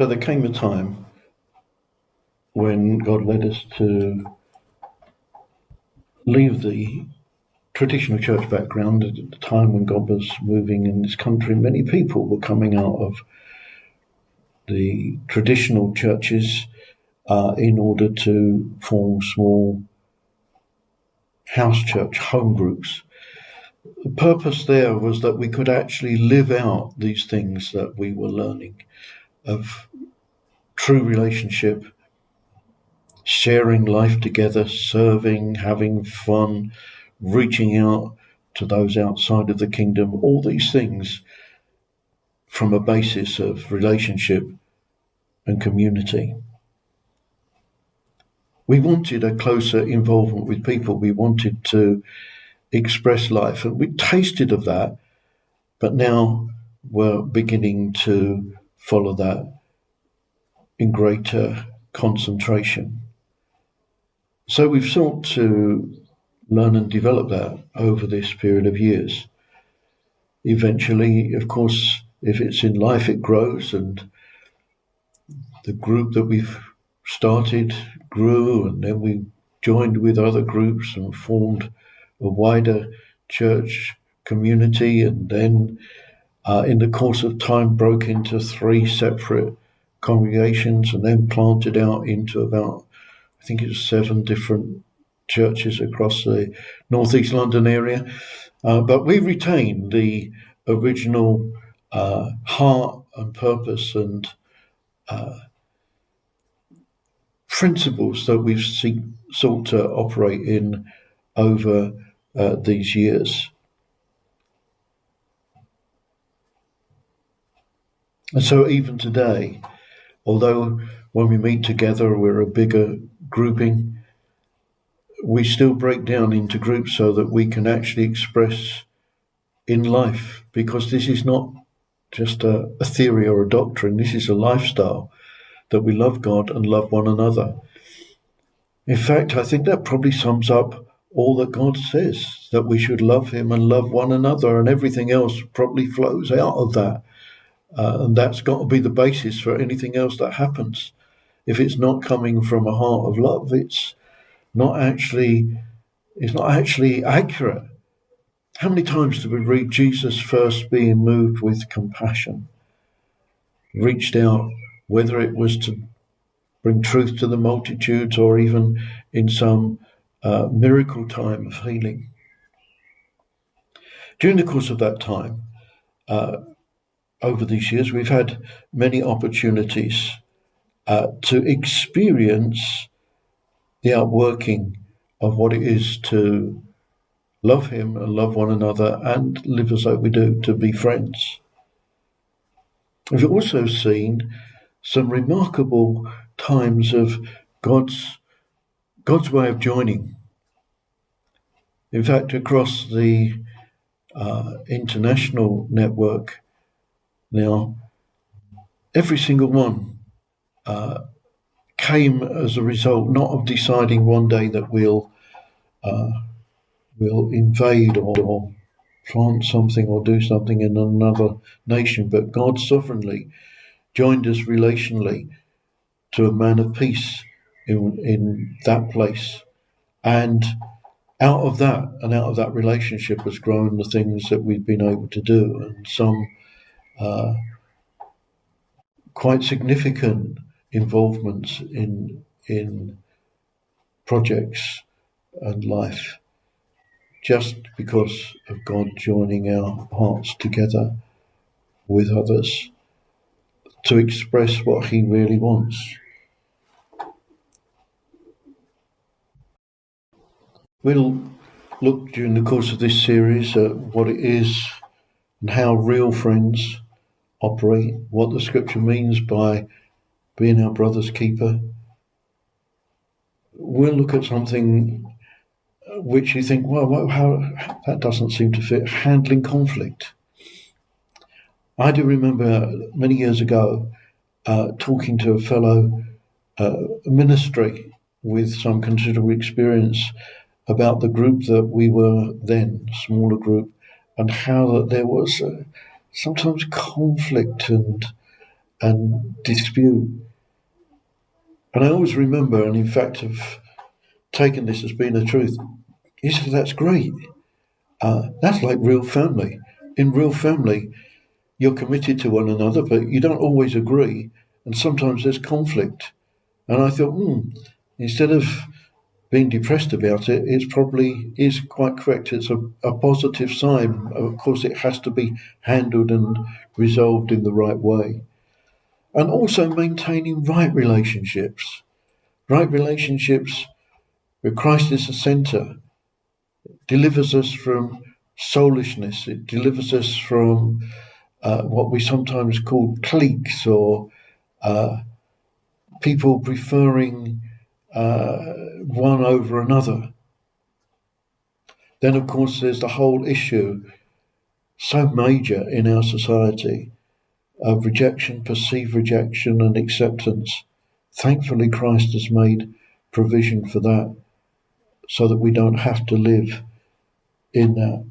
So there came a time when God led us to leave the traditional church background. At the time when God was moving in this country, many people were coming out of the traditional churches in order to form small house church home groups. The purpose there was that we could actually live out these things that we were learning of true relationship, sharing life together, serving, having fun, reaching out to those outside of the kingdom, all these things from a basis of relationship and community. We wanted a closer involvement with people. We wanted to express life, and we tasted of that, but now we're beginning to follow that in greater concentration. So we've sought to learn and develop that over this period of years. Eventually, of course, if it's in life, it grows, and the group that we've started grew, and then we joined with other groups and formed a wider church community, and then in the course of time broke into 3 separate congregations, and then planted out into about, I think it was 7 different churches across the northeast London area. But we retain the original heart and purpose and principles that we've sought to operate in over these years. And so even today, although when we meet together we're a bigger grouping, we still break down into groups so that we can actually express in life, because this is not just a theory or a doctrine, this is a lifestyle, that we love God and love one another. In fact, I think that probably sums up all that God says, that we should love him and love one another, and everything else probably flows out of that. And that's got to be the basis for anything else that happens. If it's not coming from a heart of love, it's not actually accurate. How many times do we read Jesus first being moved with compassion, reached out, whether it was to bring truth to the multitudes or even in some miracle time of healing? During the course of that time, over these years, we've had many opportunities to experience the outworking of what it is to love him and love one another and live as though we do, to be friends. We've also seen some remarkable times of God's way of joining. In fact, across the international network now, every single one came as a result not of deciding one day that we'll invade or plant something or do something in another nation, but God sovereignly joined us relationally to a man of peace in that place. And out of that relationship has grown the things that we've been able to do, and some quite significant involvements in projects and life, just because of God joining our hearts together with others to express what he really wants. We'll look during the course of this series at what it is and how real friends operate, what the scripture means by being our brother's keeper. We'll look at something which you think, well, how that doesn't seem to fit. Handling conflict. I do remember many years ago talking to a fellow ministry with some considerable experience about the group that we were then, smaller group, and how that there was sometimes conflict and and dispute. And I always remember, and in fact have taken this as being the truth, he said, that's great. That's like real family. In real family, you're committed to one another, but you don't always agree, and sometimes there's conflict. And I thought, instead of being depressed about it, it's probably is quite correct. It's a positive sign. Of course, it has to be handled and resolved in the right way. And also maintaining right relationships. Right relationships where Christ is the centre delivers us from soulishness. It delivers us from what we sometimes call cliques or people preferring one over another. Then, of course, there's the whole issue, so major in our society, of rejection, perceived rejection, and acceptance. Thankfully, Christ has made provision for that so that we don't have to live in that.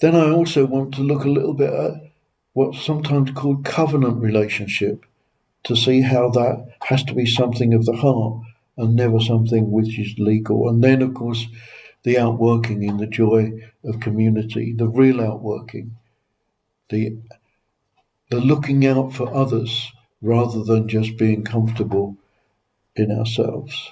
Then I also want to look a little bit at what's sometimes called covenant relationship, to see how that has to be something of the heart and never something which is legal. And then, of course, the outworking in the joy of community, the real outworking, the looking out for others rather than just being comfortable in ourselves.